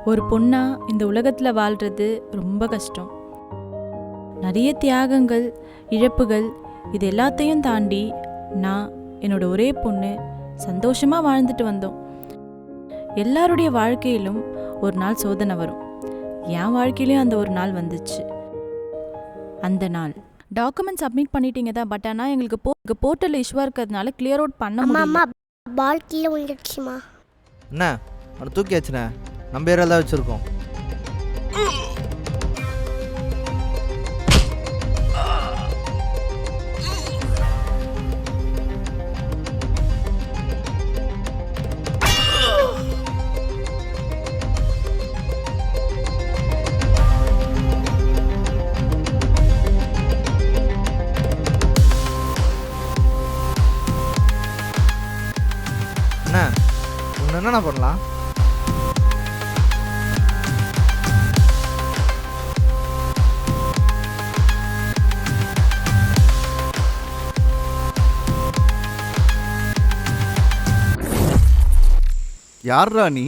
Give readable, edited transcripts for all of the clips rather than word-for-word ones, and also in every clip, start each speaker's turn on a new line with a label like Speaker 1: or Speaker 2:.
Speaker 1: ஒரு பொண்ணா இந்த உலகத்தில் வாழ்கிறது ரொம்ப கஷ்டம். நிறைய தியாகங்கள், இழப்புகள், இது எல்லாத்தையும் தாண்டி நான் என்னோட ஒரே பொண்ணு சந்தோஷமாக வாழ்ந்துட்டு வந்தோம். எல்லாருடைய வாழ்க்கையிலும் ஒரு நாள் சோதனை வரும். என் வாழ்க்கையிலையும் அந்த ஒரு நாள் வந்துச்சு. அந்த நாள் டாக்குமெண்ட் சப்மிட் பண்ணிட்டீங்க தான், பட் ஆனால் எங்களுக்கு போர்ட்டல் இஷ்யூவாக இருக்கிறதுனால கிளியர் அவுட் பண்ண முடியல.
Speaker 2: பால் கீழே விழுந்துடுச்சுமா.
Speaker 3: அண்ணா அவனை தூக்கியாச்சுண்ணே, நம்ம ஏரியாவில் தான் வச்சுருக்கோம். அண்ணா ஒன்று என்னண்ணா பண்ணலாம்?
Speaker 4: யார்ரா நீ?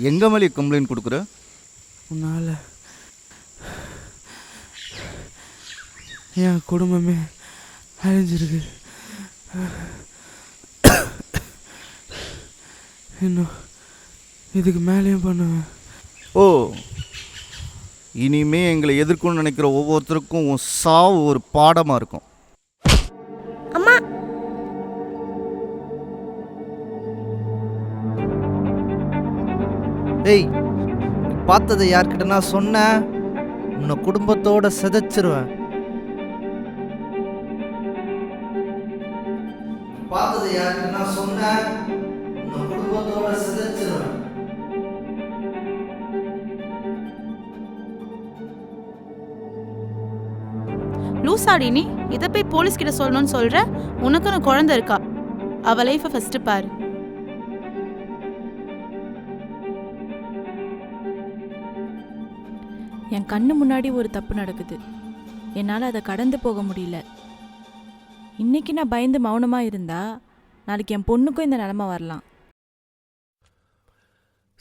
Speaker 4: எங்க மேலே கம்ப்ளைண்ட் கொடுக்குற?
Speaker 5: உன்னால் என் குடும்பமே அழிஞ்சிருக்கு. இன்னும் இதுக்கு மேலேயும் பண்ணுவேன்.
Speaker 4: ஓ, இனிமே எங்களை எதிர்க்கணும்னு நினைக்கிற ஒவ்வொருத்தருக்கும் உன் சாவு ஒரு பாடமாக இருக்கும்.
Speaker 2: அம்மா
Speaker 3: ஏய், நீ பார்த்ததை யார்கிட்ட நான் சொன்னேன், உன்னை குடும்பத்தோட சிதைச்சிருவேன். பார்த்ததை யார்கிட்ட நான் சொன்னேன், உன்னை குடும்பத்தோட சிதைச்சிருவேன்.
Speaker 6: லூசாடி நீ இதை போய் போலீஸ் கிட்ட சொல்லணும்னு சொல்ற? உனக்கு ஒரு குழந்தை இருக்கா, அவ லைஃபை ஃபர்ஸ்ட் பாரு.
Speaker 1: என் கண்ணு முன்னாடி ஒரு தப்பு நடக்குது, என்னால் அதை கடந்து போக முடியல. இன்னைக்கு நான் பயந்து மௌனமாக இருந்தா நாளைக்கு என் பொண்ணுக்கும் இந்த நிலைமை வரலாம்.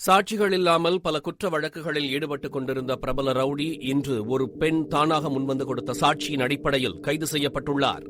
Speaker 7: சாட்சிகள் இல்லாமல் பல குற்ற வழக்குகளில் ஈடுபட்டுக் கொண்டிருந்த பிரபல ரவுடி இன்று ஒரு பெண் தானாக முன்வந்து கொடுத்த சாட்சியின் அடிப்படையில் கைது செய்யப்பட்டுள்ளார்.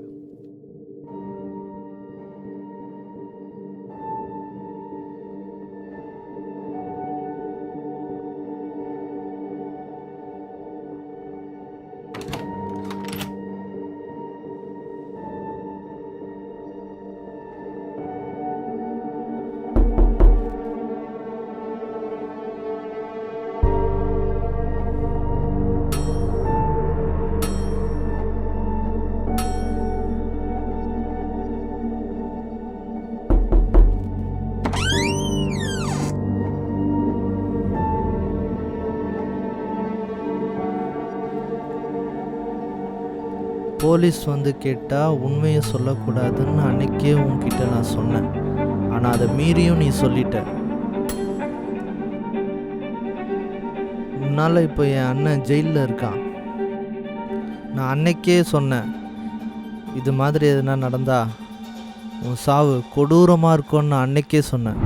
Speaker 3: போலீஸ் வந்து கேட்டால் உண்மையை சொல்லக்கூடாதுன்னு அன்னைக்கே உன்கிட்ட நான் சொன்னேன். ஆனால் அதை மீறியும் நீ சொல்லிட்ட. உன்னால் இப்போ என் அண்ணன் ஜெயிலில் இருக்கான். நான் அன்னைக்கே சொன்னேன், இது மாதிரி எதுனா நடந்தா உன் சாவு கொடூரமாக இருக்கும்னு நான் அன்னைக்கே சொன்னேன்.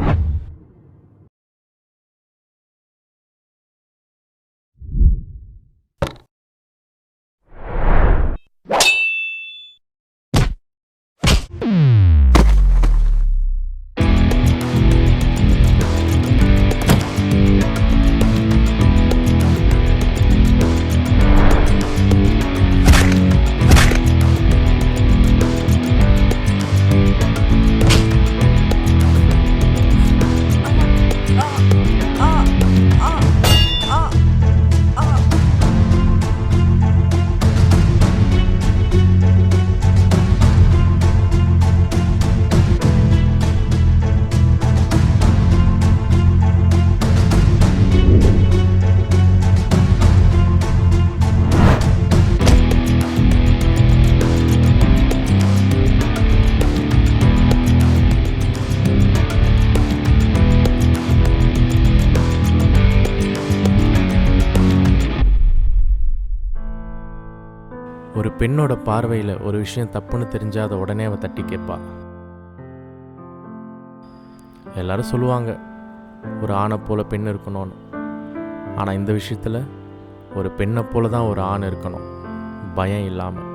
Speaker 8: ஒரு பெண்ணோட பார்வையில் ஒரு விஷயம் தப்புன்னு தெரிஞ்சால் அதை உடனே அவள் தட்டி கேட்பா. எல்லாரும் சொல்லுவாங்க, ஒரு ஆணை போல் பெண் இருக்கணும்னு. ஆனால் இந்த விஷயத்தில் ஒரு பெண்ணை போல தான் ஒரு ஆண் இருக்கணும், பயம் இல்லாமல்.